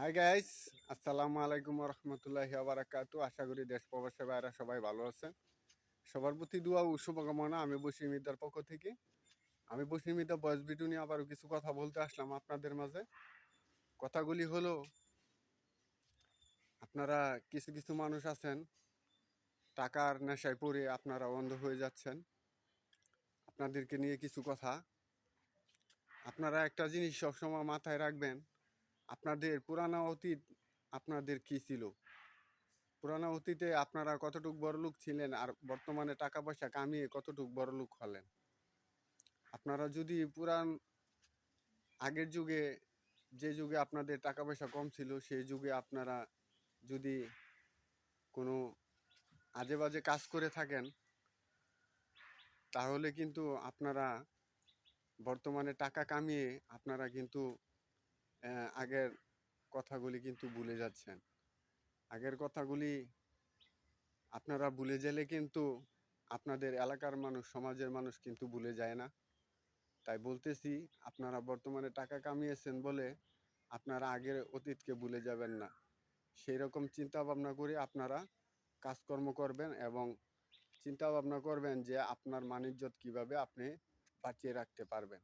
Hi guys, আসসালামু আলাইকুম রহমতুল্লাহি বারাকাতু। আশা করি দেশ প্রবাসী ভাইরা সবাই ভালো আছেন। সবার প্রতি দোয়া ও শুভকামনা। আমি বসির মিদ্দার পক্ষ থেকে আমি বসির মিদ্দা বয়স ভিডিও নিয়ে আবারও কিছু কথা বলতে আসলাম আপনাদের মাঝে। কথাগুলি হলো, আপনারা কিছু কিছু মানুষ আছেন, টাকার নেশায় পড়ে আপনারা অন্ধ হয়ে যাচ্ছেন। আপনাদেরকে নিয়ে কিছু কথা। আপনারা একটা জিনিস সবসময় মাথায় রাখবেন, আপনাদের পুরানো অতীত আপনাদের কি ছিল, পুরানো অতীতে আপনারা কতটুক বড়লোক ছিলেন, আর বর্তমানে টাকা পয়সা কামিয়ে কতটুক বড়লোক হলেন। আপনারা যদি আগের যুগে, যে যুগে আপনাদের টাকা পয়সা কম ছিল, সেই যুগে আপনারা যদি কোনো আজে বাজে কাজ করে থাকেন, তাহলে কিন্তু আপনারা বর্তমানে টাকা কামিয়ে আপনারা কিন্তু আগের কথাগুলি কিন্তু ভুলে যাচ্ছেন। আগের কথাগুলি আপনারা ভুলে গেলে কিন্তু আপনাদের এলাকার মানুষ, সমাজের মানুষ কিন্তু ভুলে যায় না। তাই বলতেছি, আপনারা বর্তমানে টাকা কামিয়েছেন বলে আপনারা আগের অতীতকে ভুলে যাবেন না। সেই রকম চিন্তা ভাবনা করে আপনারা কাজকর্ম করবেন এবং চিন্তা ভাবনা করবেন যে আপনার মান ইজ্জত কীভাবে আপনি বাঁচিয়ে রাখতে পারবেন।